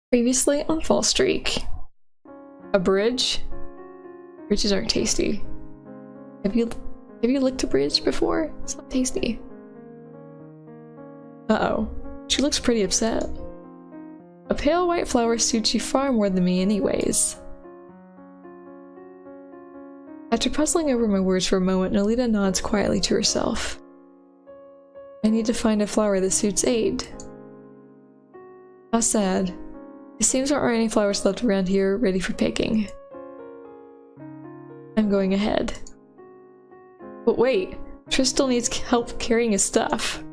Previously on Fallstreak. A bridge? Bridges aren't tasty. Have you licked a bridge before? It's not tasty. Uh-oh. She looks pretty upset. A pale white flower suits you far more than me anyways. After puzzling over my words for a moment, Nolita nods quietly to herself. I need to find a flower that suits Aid. How sad. It seems there aren't any flowers left around here ready for picking. I'm going ahead. But wait, Triss still needs help carrying his stuff.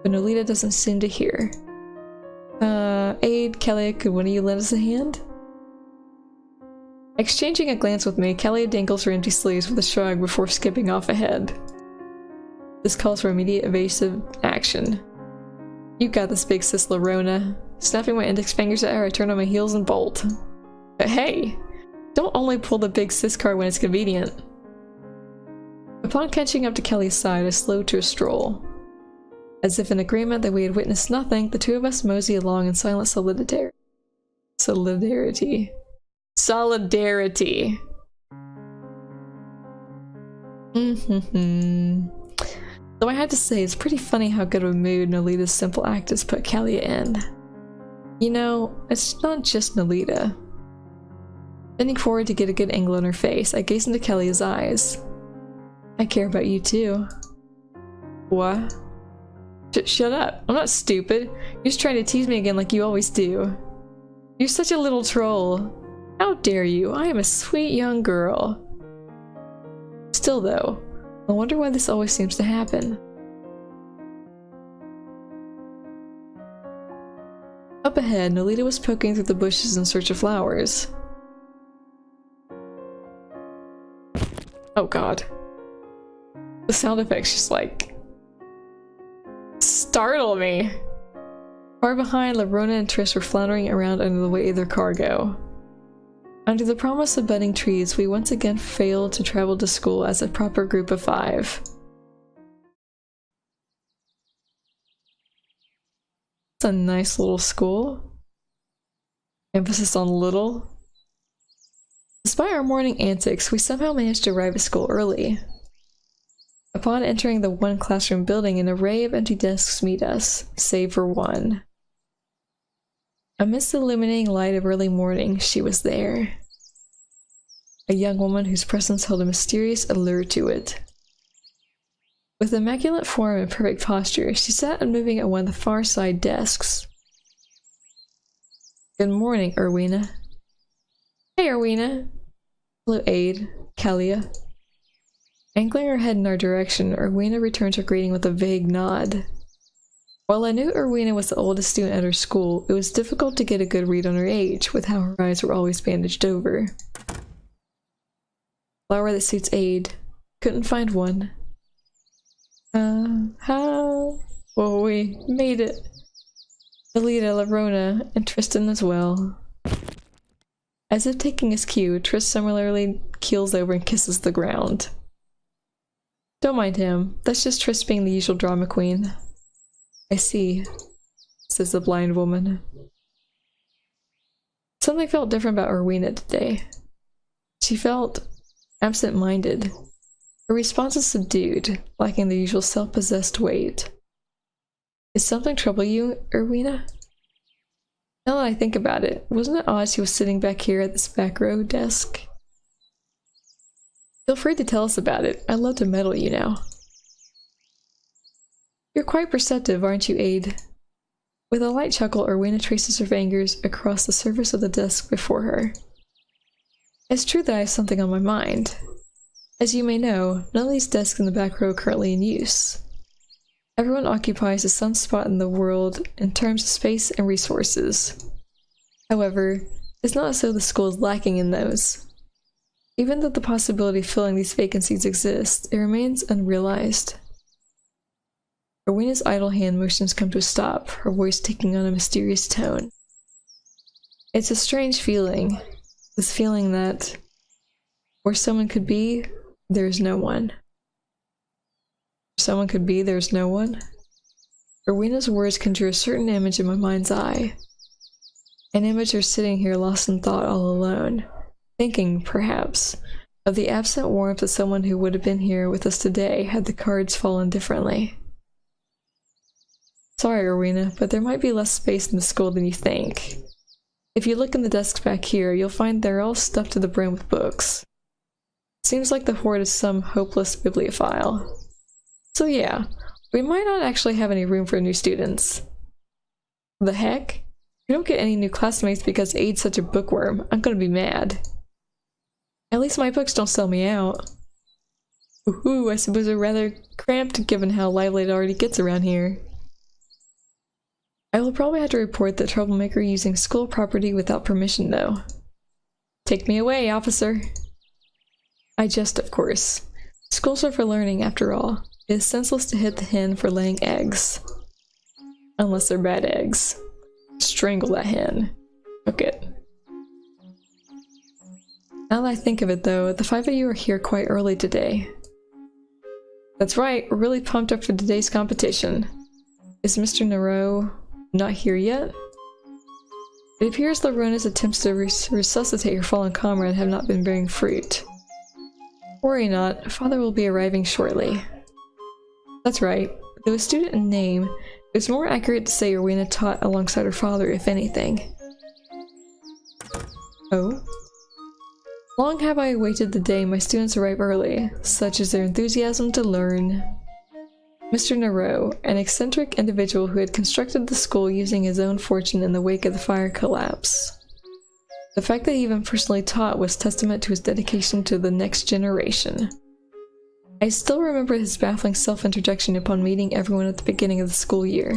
But Nolita doesn't seem to hear. Aid, Kelly, could one of you lend us a hand? Exchanging a glance with me, Kelly dangles her empty sleeves with a shrug before skipping off ahead. This calls for immediate evasive action. You got this, big sis Lerona. Snapping my index fingers at her, I turn on my heels and bolt. But hey, don't only pull the big sis card when it's convenient. Upon catching up to Kelly's side, I slowed to a stroll. As if in agreement that we had witnessed nothing, the two of us mosey along in silent solidarity. Solidarity. Though I had to say, it's pretty funny how good of a mood Nolita's simple act has put Kelly in. You know, it's not just Nolita. Bending forward to get a good angle on her face, I gaze into Kelly's eyes. I care about you too. What? Shut up. I'm not stupid. You're just trying to tease me again like you always do. You're such a little troll. How dare you? I am a sweet young girl. Still though, I wonder why this always seems to happen. Up ahead, Nolita was poking through the bushes in search of flowers. Oh god. The sound effects just like startle me. Far behind, Lerona and Triss were floundering around under the weight of their cargo. Under the promise of budding trees, we once again failed to travel to school as a proper group of 5. It's a nice little school. Emphasis on little. Despite our morning antics, we somehow managed to arrive at school early. Upon entering the one classroom building, an array of empty desks meet us, save for one. Amidst the illuminating light of early morning, she was there. A young woman whose presence held a mysterious allure to it. With immaculate form and perfect posture, she sat unmoving at one of the far side desks. Good morning, Erwina. Hey, Erwina. Hello, Aid, Kalia. Angling her head in our direction, Erwina returned her greeting with a vague nod. While I knew Erwina was the oldest student at her school, it was difficult to get a good read on her age, with how her eyes were always bandaged over. Flower that suits Aid. Couldn't find one. How? Well, we made it. Nolita, Lerona, and Tristan as well. As if taking his cue, Triss similarly keels over and kisses the ground. Don't mind him. That's just Triss being the usual drama queen. I see, says the blind woman. Something felt different about Erwina today. She felt absent-minded. Her responses subdued, lacking the usual self-possessed weight. Is something trouble you, Erwina? Now that I think about it, wasn't it odd she was sitting back here at this back row desk? Feel free to tell us about it. I'd love to meddle, you know. You're quite perceptive, aren't you, Aid? With a light chuckle, Erwina traces her fingers across the surface of the desk before her. It's true that I have something on my mind. As you may know, none of these desks in the back row are currently in use. Everyone occupies a sun spot in the world in terms of space and resources. However, it's not as though the school is lacking in those. Even though the possibility of filling these vacancies exists, it remains unrealized. Erwina's idle hand motions come to a stop, her voice taking on a mysterious tone. It's a strange feeling, this feeling that where someone could be, there's no one. Where someone could be, there's no one? Erwina's words conjure a certain image in my mind's eye. An image are sitting here lost in thought all alone, thinking, perhaps, of the absent warmth of someone who would have been here with us today had the cards fallen differently. Sorry, Rowena, but there might be less space in the school than you think. If you look in the desks back here, you'll find they're all stuffed to the brim with books. Seems like the hoard is some hopeless bibliophile. So yeah, we might not actually have any room for new students. The heck? We don't get any new classmates because Ade's such a bookworm. I'm gonna be mad. At least my books don't sell me out. Ooh, I suppose they're rather cramped given how lively it already gets around here. I will probably have to report the troublemaker using school property without permission though. Take me away, officer. I jest, of course. Schools are for learning after all. It is senseless to hit the hen for laying eggs. Unless they're bad eggs. Strangle that hen. Cook it. Now that I think of it though, the 5 of you are here quite early today. That's right, we're really pumped up for today's competition. Is Mr. Nero not here yet? It appears Larona's attempts to resuscitate her fallen comrade have not been bearing fruit. Worry not, Father will be arriving shortly. That's right, though a student in name, it's more accurate to say Rowena taught alongside her father, if anything. Oh? Long have I awaited the day my students arrive early, such is their enthusiasm to learn. Mr. Nero, an eccentric individual who had constructed the school using his own fortune in the wake of the fire collapse. The fact that he even personally taught was testament to his dedication to the next generation. I still remember his baffling self-introduction upon meeting everyone at the beginning of the school year.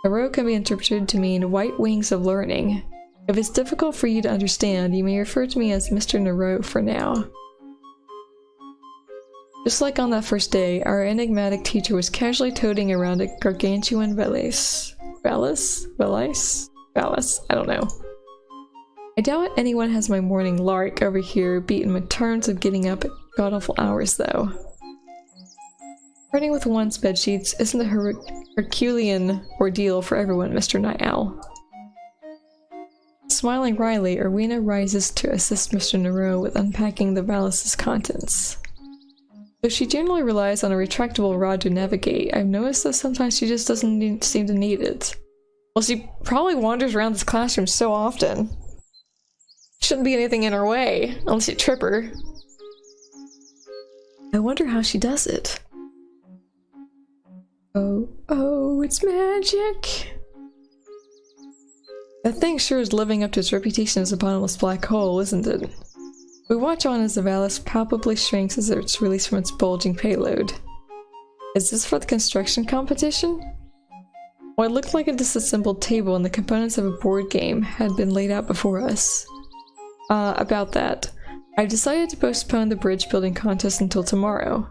Nero can be interpreted to mean white wings of learning. If it's difficult for you to understand, you may refer to me as Mr. Nero for now. Just like on that first day, our enigmatic teacher was casually toting around a gargantuan valise? I don't know. I doubt anyone has my morning lark over here beaten in terms of getting up at god-awful hours, though. Parting with one's bedsheets isn't a Herculean ordeal for everyone, Mr. Night Owl. Smiling wryly, Rowena rises to assist Mr. Nero with unpacking the valise's contents. Though she generally relies on a retractable rod to navigate, I've noticed that sometimes she just doesn't seem to need it. Well, she probably wanders around this classroom so often. Shouldn't be anything in her way, unless you trip her. I wonder how she does it. Oh, it's magic! That thing sure is living up to its reputation as a bottomless black hole, isn't it? We watch on as the valise palpably shrinks as it's released from its bulging payload. Is this for the construction competition? What looked like a disassembled table and the components of a board game had been laid out before us. About that, I've decided to postpone the bridge building contest until tomorrow.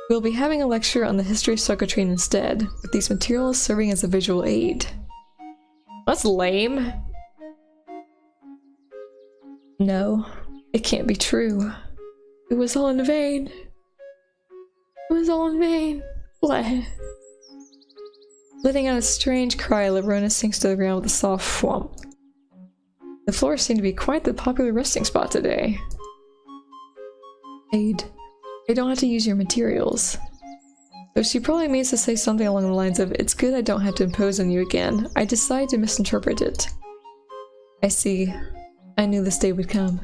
We'll be having a lecture on the history of Socotrine instead, with these materials serving as a visual aid. That's lame. No, it can't be true. It was all in vain. It was all in vain. What? Letting out a strange cry, Lerona sinks to the ground with a soft thwomp. The floor seemed to be quite the popular resting spot today. Aid, I don't have to use your materials. Though she probably means to say something along the lines of, it's good I don't have to impose on you again, I decided to misinterpret it. I see. I knew this day would come.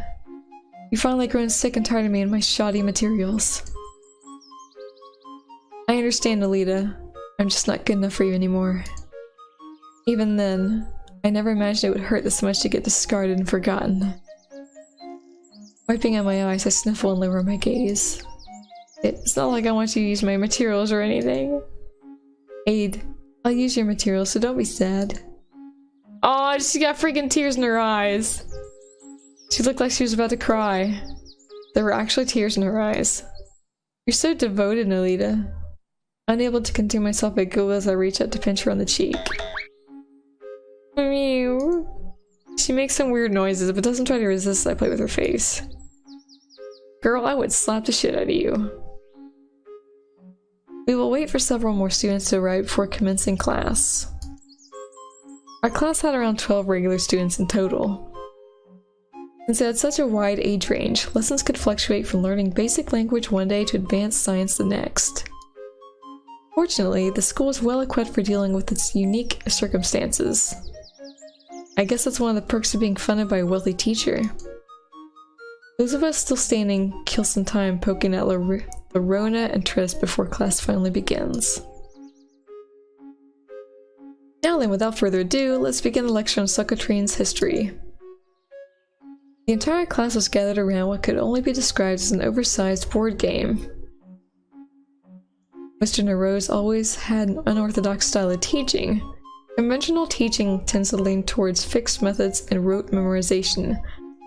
You finally grown sick and tired of me and my shoddy materials. I understand, Alita. I'm just not good enough for you anymore. Even then, I never imagined it would hurt this much to get discarded and forgotten. Wiping out my eyes, I sniffle and lower my gaze. It's not like I want you to use my materials or anything. Aid, I'll use your materials, so don't be sad. Aw, she got freaking tears in her eyes. She looked like she was about to cry. There were actually tears in her eyes. You're so devoted, Nolita. Unable to contain myself, I giggle as I reach out to pinch her on the cheek. Mew. She makes some weird noises, but doesn't try to resist as I play with her face. Girl, I would slap the shit out of you. We will wait for several more students to arrive before commencing class. Our class had around 12 regular students in total. Since it had such a wide age range, lessons could fluctuate from learning basic language one day to advanced science the next. Fortunately, the school was well equipped for dealing with its unique circumstances. I guess that's one of the perks of being funded by a wealthy teacher. Those of us still standing kill some time poking at Lorona and Triss before class finally begins. Now then, without further ado, let's begin the lecture on Socotrine's history. The entire class was gathered around what could only be described as an oversized board game. Mr. Narose always had an unorthodox style of teaching. Conventional teaching tends to lean towards fixed methods and rote memorization,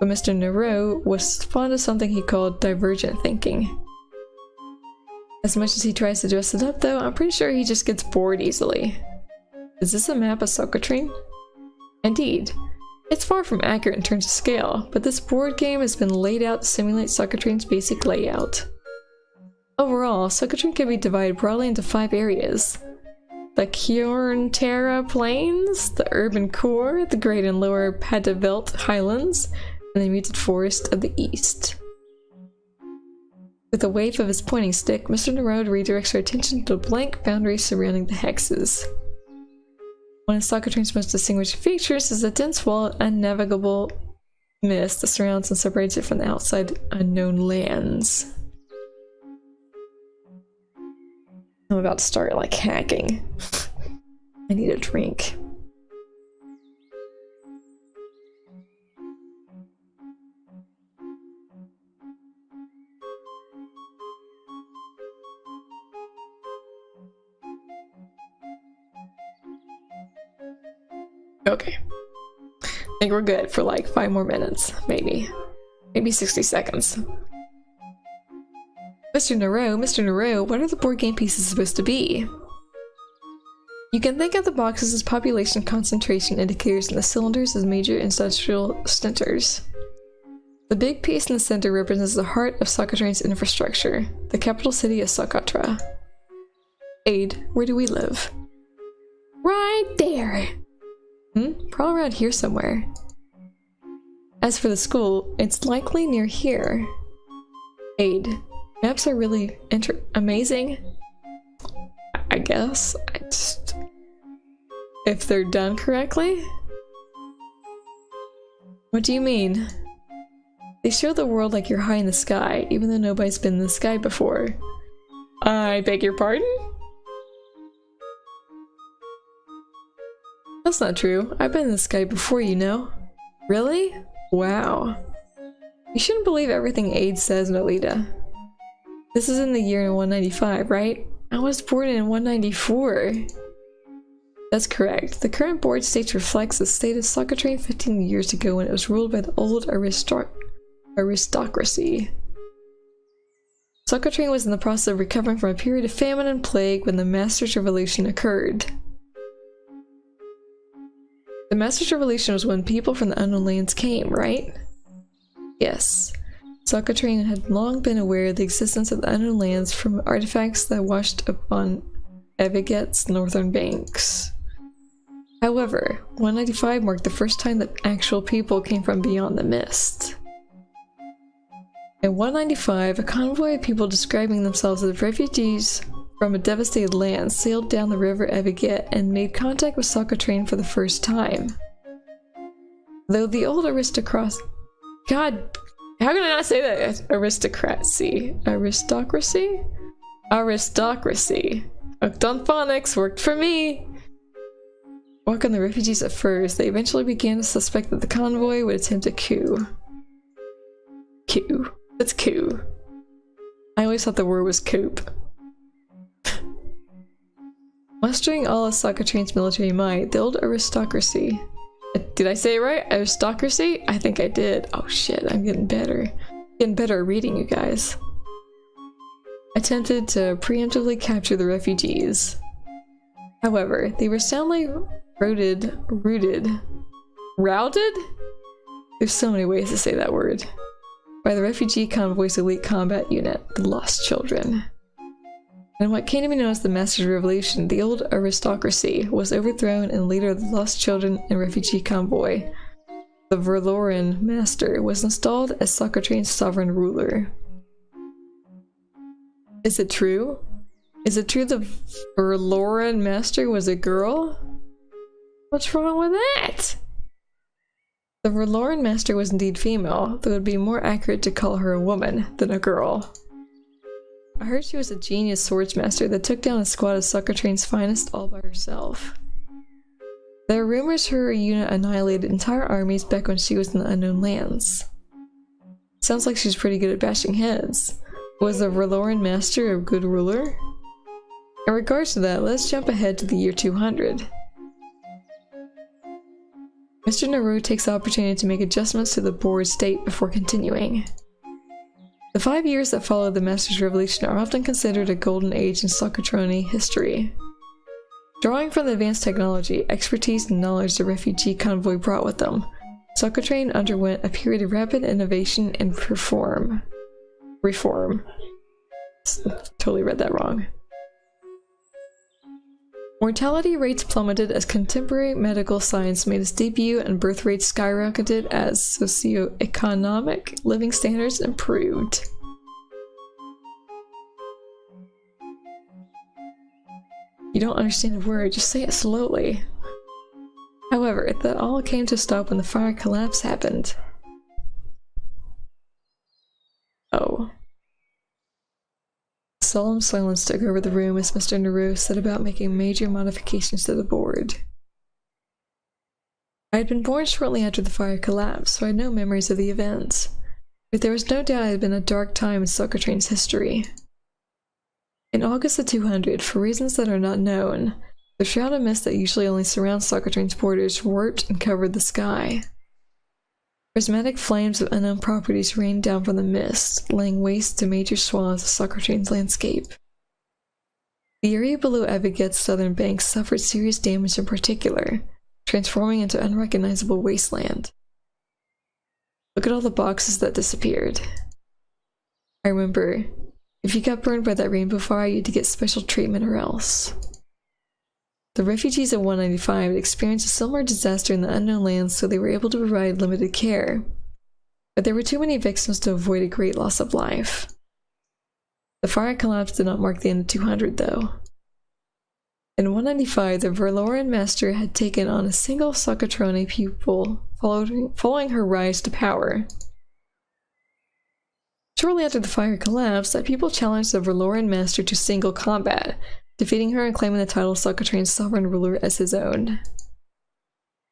but Mr. Narose was fond of something he called divergent thinking. As much as he tries to dress it up though, I'm pretty sure he just gets bored easily. Is this a map of Socotrine? Indeed. It's far from accurate in terms of scale, but this board game has been laid out to simulate Socotrine's basic layout. Overall, Socotrine can be divided broadly into 5 areas. The Kjorn-Terra Plains, the urban core, the Great and Lower Padavelt Highlands, and the muted forest of the east. With a wave of his pointing stick, Mr. Narode redirects our attention to the blank boundaries surrounding the hexes. One of Socotrine's most distinguished features is the dense wall of unnavigable mist that surrounds and separates it from the outside unknown lands. I'm about to start like hacking. I need a drink. Okay. I think we're good for like 5 more minutes, maybe. Maybe 60 seconds. Mr. Narode, what are the board game pieces supposed to be? You can think of the boxes as population concentration indicators and the cylinders as major industrial centers. The big piece in the center represents the heart of Socotrine's infrastructure, the capital city of Socotra. Aid, where do we live? Right there! Probably around here somewhere. As for the school, it's likely near here. Aid. Maps are really amazing. I guess. If they're done correctly? What do you mean? They show the world like you're high in the sky, even though nobody's been in the sky before. I beg your pardon? That's not true. I've been in the sky before, you know. Really? Wow. You shouldn't believe everything Aid says, Nolita. This is in the year 195, right? I was born in 194. That's correct. The current board state reflects the state of Socotrine 15 years ago when it was ruled by the old aristocracy. Socotrine was in the process of recovering from a period of famine and plague when the Masters' Revolution occurred. The Masters' Revolution was when people from the unknown lands came, right? Yes. Socotrine had long been aware of the existence of the unknown lands from artifacts that washed upon Eviget's northern banks. However, 195 marked the first time that actual people came from beyond the mist. In 195, a convoy of people describing themselves as refugees from a devastated land sailed down the river Eviget and made contact with Socotrine for the first time. Though the old aristocracy... God, how can I not say that? Aristocracy. Aristocracy? Aristocracy. Hooked on phonics, worked for me! Welcome the refugees at first, they eventually began to suspect that the convoy would attempt a coup. Coup. That's coup. I always thought the word was coup. Mustering all of Socotrine's military might, the old aristocracy... Did I say it right? Aristocracy? I think I did. Oh shit, I'm getting better. Getting better at reading, you guys. Attempted to preemptively capture the refugees. However, they were soundly routed? There's so many ways to say that word. By the refugee convoy's elite combat unit, the Lost Children. In what came to be known as the Master's Revolution, the old aristocracy was overthrown and the leader of the lost children and refugee convoy, the Verloren Master, was installed as Socotrine's sovereign ruler. Is it true? Is it true the Verloren Master was a girl? What's wrong with that? The Verloren Master was indeed female, though it would be more accurate to call her a woman than a girl. I heard she was a genius swordsmaster that took down a squad of Socotrine's finest all by herself. There are rumors her unit annihilated entire armies back when she was in the Unknown Lands. Sounds like she's pretty good at bashing heads. Was the Verloren Master a good ruler? In regards to that, let's jump ahead to the year 200. Mr. Naru takes the opportunity to make adjustments to the board's state before continuing. The 5 years that followed the Master's Revolution are often considered a golden age in Socotrine history. Drawing from the advanced technology, expertise, and knowledge the refugee convoy brought with them, Socotrine underwent a period of rapid innovation and reform. Totally read that wrong. Mortality rates plummeted as contemporary medical science made its debut and birth rates skyrocketed as socioeconomic living standards improved. You don't understand a word, just say it slowly. However, that all came to a stop when the fire collapse happened. Oh. Solemn silence took over the room as Mr. Naru set about making major modifications to the board. I had been born shortly after the fire collapse, so I had no memories of the event. But there was no doubt it had been a dark time in Socotrine's history. In August of 200, for reasons that are not known, the shroud of mist that usually only surrounds Socotrine's borders warped and covered the sky. Prismatic flames of unknown properties rained down from the mist, laying waste to major swaths of Socotrine's landscape. The area below Abiget's southern banks suffered serious damage in particular, transforming into unrecognizable wasteland. Look at all the boxes that disappeared. I remember, if you got burned by that rainbow fire, you had to get special treatment or else. The refugees of 195 had experienced a similar disaster in the Unknown Lands, so they were able to provide limited care. But there were too many victims to avoid a great loss of life. The fire collapse did not mark the end of 200, though. In 195, the Verloren Master had taken on a single Socotrine pupil, following her rise to power. Shortly after the fire collapsed, that pupil challenged the Verloren Master to single combat, defeating her and claiming the title of Socotrine's sovereign ruler as his own.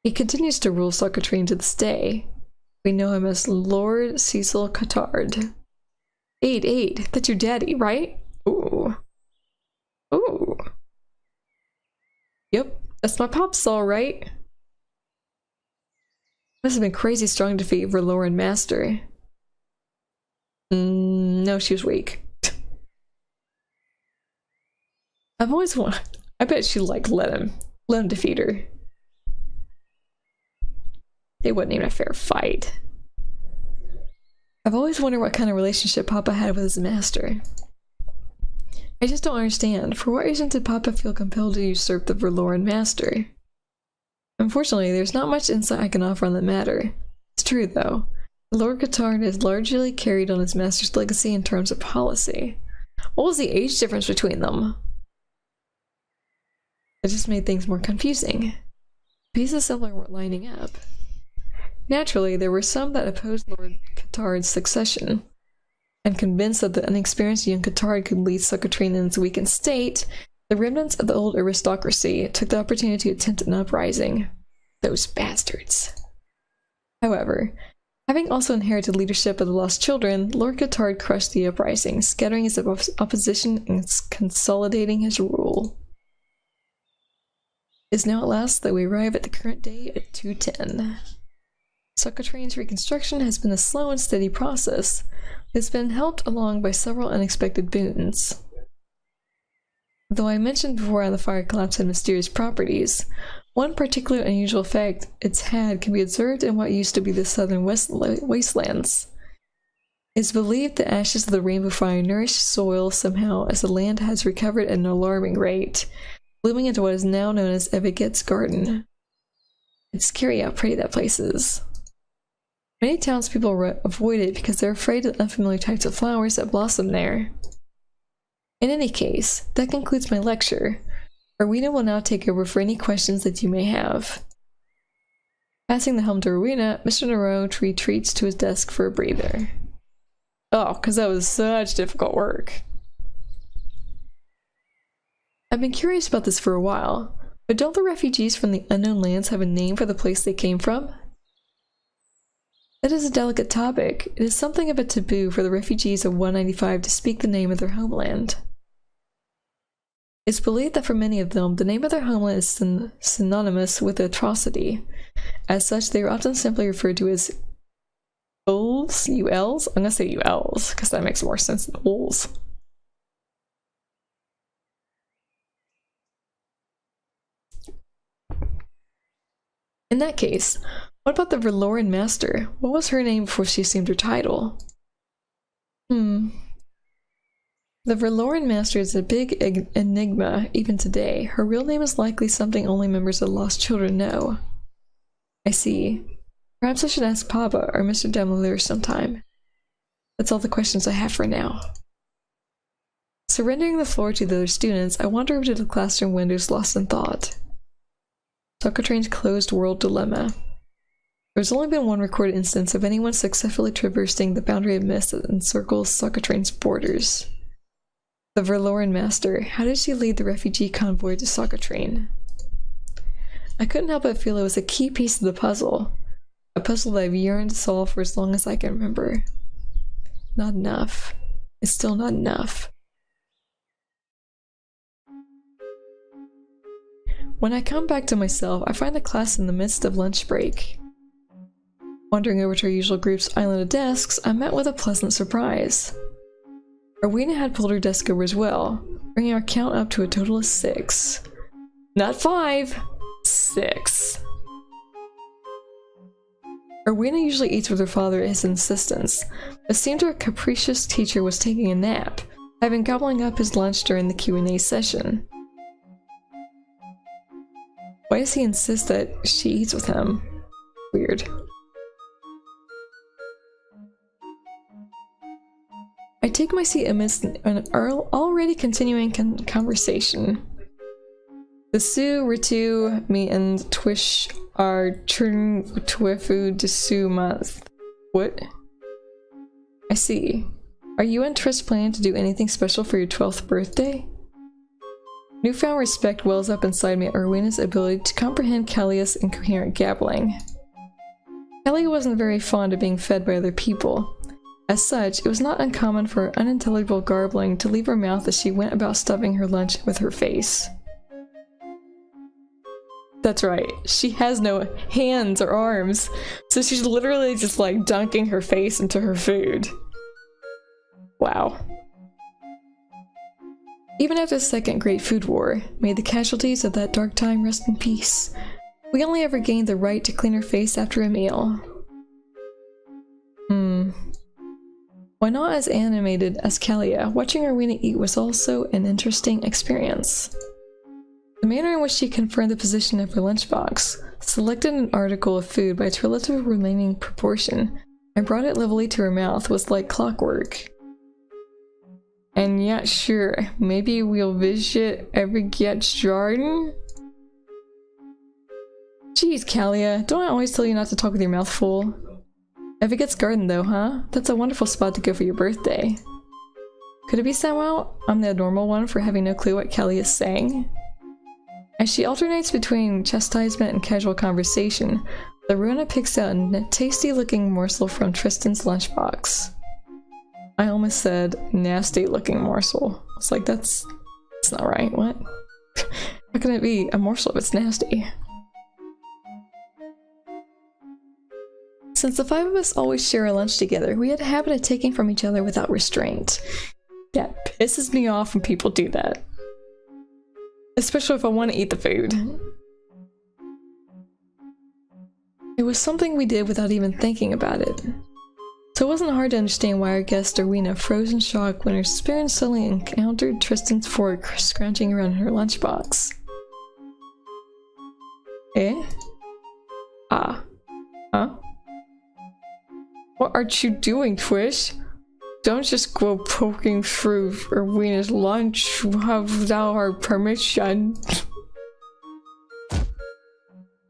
He continues to rule Socotrine to this day. We know him as Lord Cecil Cotard. Aid, that's your daddy, right? Ooh. Ooh. Yep, that's my pops, alright. Must have been crazy strong to defeat Verloren Master. No, she was weak. I've always wanted. I bet she let him defeat her. It wasn't even a fair fight. I've always wondered what kind of relationship Papa had with his master. I just don't understand. For what reason did Papa feel compelled to usurp the Verloren Master? Unfortunately, there's not much insight I can offer on the matter. It's true, though. Lord Cotard has largely carried on his master's legacy in terms of policy. What was the age difference between them? It just made things more confusing. Pieces simply weren't lining up. Naturally, there were some that opposed Lord Cotard's succession, and convinced that the inexperienced young Cotard could lead Socotrine in its weakened state, the remnants of the old aristocracy took the opportunity to attempt an uprising. Those bastards. However, having also inherited leadership of the lost children, Lord Cotard crushed the uprising, scattering his opposition and consolidating his rule. It is now at last that we arrive at the current day at 210. Socotrine's reconstruction has been a slow and steady process. It's been helped along by several unexpected boons. Though I mentioned before how the fire collapse had mysterious properties, one particular unusual effect it's had can be observed in what used to be the southern wastelands. It's believed the ashes of the rainbow fire nourished soil somehow as the land has recovered at an alarming rate, blooming into what is now known as Adelise Garden. It's scary how pretty that place is. Many townspeople avoid it because they're afraid of the unfamiliar types of flowers that blossom there. In any case, that concludes my lecture. Rowena will now take over for any questions that you may have. Passing the helm to Rowena, Mr. Nero retreats to his desk for a breather. Oh, because that was such difficult work. I've been curious about this for a while, but don't the refugees from the unknown lands have a name for the place they came from? That is a delicate topic. It is something of a taboo for the refugees of 195 to speak the name of their homeland. It's believed that for many of them, the name of their homeland is synonymous with atrocity. As such, they are often simply referred to as Uls? ULs? I'm gonna say ULs, because that makes more sense than Uls. In that case, what about the Verloren Master? What was her name before she assumed her title? The Verloren Master is a big enigma even today. Her real name is likely something only members of the Lost Children know. I see. Perhaps I should ask Papa or Mr. Demolier sometime. That's all the questions I have for now. Surrendering the floor to the other students, I wander over to the classroom windows lost in thought. Socotrine's closed world dilemma. There's only been one recorded instance of anyone successfully traversing the boundary of mist that encircles Socotrine's borders. The Verloren Master. How did she lead the refugee convoy to Socotrine? I couldn't help but feel it was a key piece of the puzzle. A puzzle that I've yearned to solve for as long as I can remember. Not enough. It's still not enough. When I come back to myself, I find the class in the midst of lunch break. Wandering over to our usual group's island of desks, I'm met with a pleasant surprise. Rowena had pulled her desk over as well, bringing our count up to a total of 6. Not 5, 6. Rowena usually eats with her father at his insistence, but seemed her capricious teacher was taking a nap, having gobbling up his lunch during the Q&A session. Why does he insist that she eats with him? Weird. I take my seat amidst an already continuing conversation. The Su Ritu me and Twish are churn Twifu Desu month. What? I see. Are you and Trish planning to do anything special for your 12th birthday? Newfound respect wells up inside me at Rowena's ability to comprehend Callia's incoherent gabbling. Callia wasn't very fond of being fed by other people. As such, it was not uncommon for her unintelligible garbling to leave her mouth as she went about stuffing her lunch with her face. That's right, she has no hands or arms, so she's literally just like dunking her face into her food. Wow. Even after the Second Great Food War, may the casualties of that dark time rest in peace, we only ever gained the right to clean our face after a meal. Why not as animated as Callia? Watching Rowena eat was also an interesting experience. The manner in which she confirmed the position of her lunchbox, selected an article of food by its relative remaining proportion, and brought it levelly to her mouth was like clockwork. And yeah, sure, maybe we'll visit Adelise Garden? Jeez, Callia, don't I always tell you not to talk with your mouth full? Adelise Garden though, huh? That's a wonderful spot to go for your birthday. Could it be somehow I'm the abnormal one for having no clue what Callia is saying? As she alternates between chastisement and casual conversation, the Runa picks out a tasty-looking morsel from Tristan's lunchbox. I almost said nasty-looking morsel. It's like, that's not right. What? How can it be a morsel if it's nasty? Since the 5 of us always share our lunch together, we had a habit of taking from each other without restraint. That pisses me off when people do that. Especially if I want to eat the food. It was something we did without even thinking about it. So it wasn't hard to understand why our guest Erwina froze in shock when her parents suddenly encountered Tristan's fork scrounging around in her lunchbox. Eh? Ah. Huh? What are you doing, Twish? Don't just go poking through Erwina's lunch without our permission.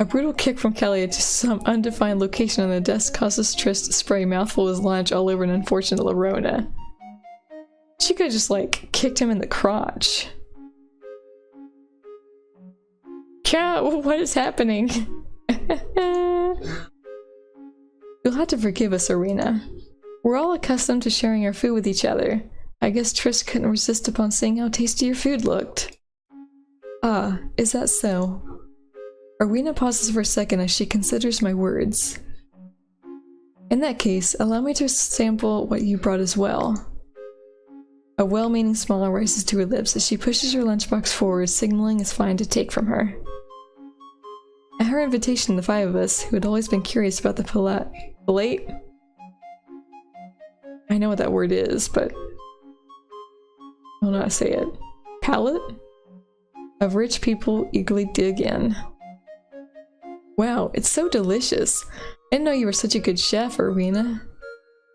A brutal kick from Kelly to some undefined location on the desk causes Trish to spray a mouthful of his lunch all over an unfortunate Lorona. She could have just, like, kicked him in the crotch. Cat, what is happening? You'll have to forgive us, Erwina. We're all accustomed to sharing our food with each other. I guess Trish couldn't resist upon seeing how tasty your food looked. Ah, is that so? Erwina pauses for a second as she considers my words. In that case, allow me to sample what you brought as well. A well-meaning smile rises to her lips as she pushes her lunchbox forward, signaling it's fine to take from her. At her invitation, the five of us, who had always been curious about the palate? I know what that word is, but I don't know how to say it. Palate? Of rich people eagerly dig in. Wow, it's so delicious. I didn't know you were such a good chef, Erwina.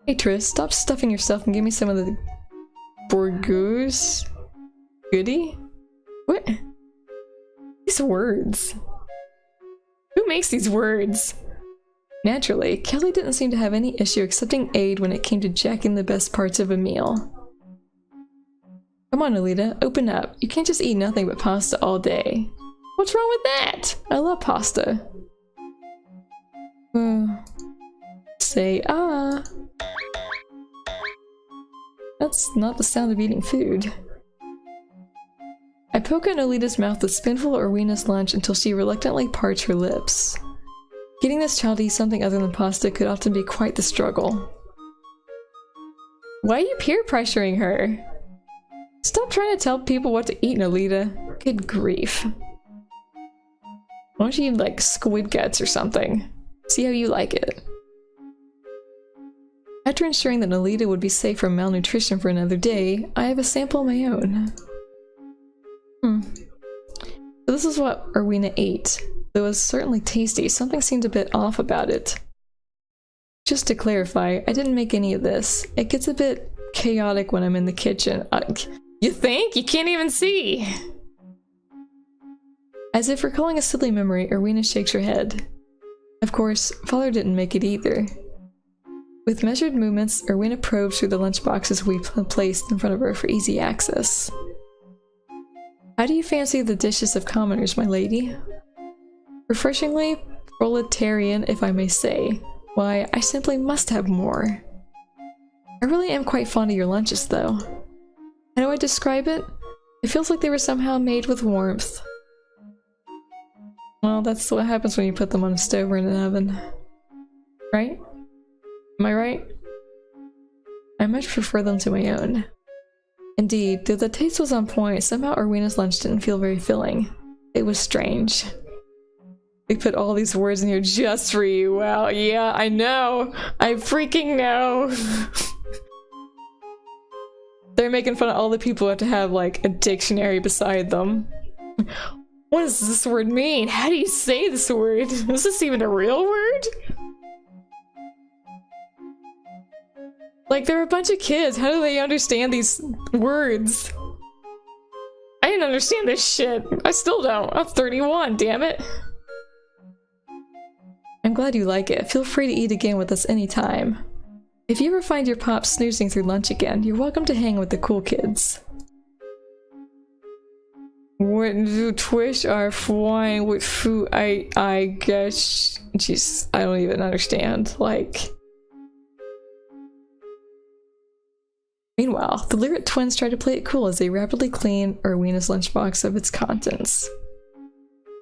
Hey Trish, stop stuffing yourself and give me some of the burgers. Goody? What? These words. Who makes these words? Naturally, Kelly didn't seem to have any issue accepting aid when it came to jacking the best parts of a meal. Come on, Alita, open up. You can't just eat nothing but pasta all day. What's wrong with that? I love pasta. Say ah. That's not the sound of eating food. I poke at Alita's mouth with a spoonful of Erwina's lunch until she reluctantly parts her lips. Getting this child to eat something other than pasta could often be quite the struggle. Why are you peer pressuring her? Stop trying to tell people what to eat, Alita. Good grief. Why don't you eat like squid guts or something? See how you like it. After ensuring that Alita would be safe from malnutrition for another day, I have a sample of my own. So this is what Erwina ate. Though it was certainly tasty, something seemed a bit off about it. Just to clarify, I didn't make any of this. It gets a bit chaotic when I'm in the kitchen. You think? You can't even see! As if recalling a silly memory, Erwina shakes her head. Of course, Father didn't make it either. With measured movements, Erwina probes through the lunchboxes we placed in front of her for easy access. How do you fancy the dishes of commoners, my lady? Refreshingly proletarian, if I may say. Why, I simply must have more. I really am quite fond of your lunches, though. How do I describe it? It feels like they were somehow made with warmth. Well, that's what happens when you put them on a stove or in an oven. Right? Am I right? I much prefer them to my own. Indeed, though the taste was on point, somehow Erwina's lunch didn't feel very filling. It was strange. They put all these words in here just for you. Wow, yeah, I know! I freaking know! They're making fun of all the people who have to have, like, a dictionary beside them. What does this word mean? How do you say this word? Is this even a real word? Like, they're a bunch of kids. How do they understand these words? I didn't understand this shit. I still don't. I'm 31, damn it. I'm glad you like it. Feel free to eat again with us anytime. If you ever find your pop snoozing through lunch again, you're welcome to hang with the cool kids. What do Twish are flying with food? I guess. Jeez, I don't even understand. Like. Meanwhile, the Lyric twins try to play it cool as they rapidly clean Erwina's lunchbox of its contents.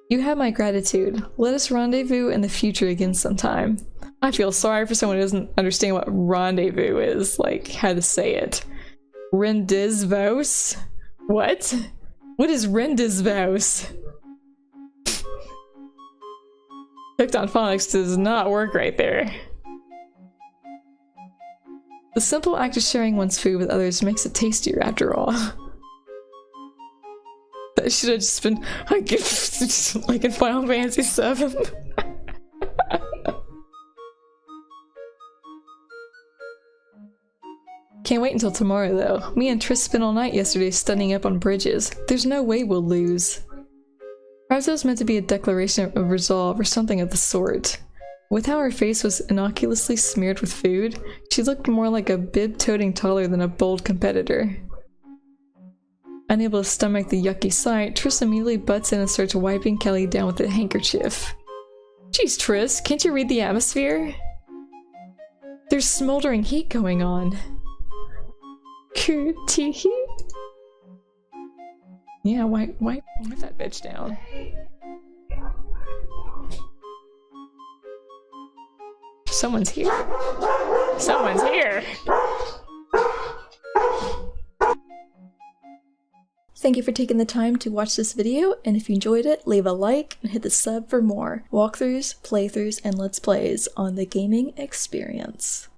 You have my gratitude. Let us rendezvous in the future again sometime. I feel sorry for someone who doesn't understand what rendezvous is, like how to say it. Rendezvous? What? What is rendezvous? Clicked on phonics does not work right there. The simple act of sharing one's food with others makes it tastier after all. That should have just been like in Final Fantasy VII. Can't wait until tomorrow though. Me and Triss spent all night yesterday studying up on bridges. There's no way we'll lose. Perhaps it was meant to be a declaration of resolve or something of the sort. With how her face was innocuously smeared with food, she looked more like a bib-toting toddler than a bold competitor. Unable to stomach the yucky sight, Triss immediately butts in and starts wiping Kelly down with a handkerchief. Jeez, Triss, can't you read the atmosphere? There's smoldering heat going on. Cootie heat? Yeah, wipe that bitch down. Someone's here. Someone's here! Thank you for taking the time to watch this video, and if you enjoyed it, leave a like and hit the sub for more walkthroughs, playthroughs, and let's plays on the gaming experience.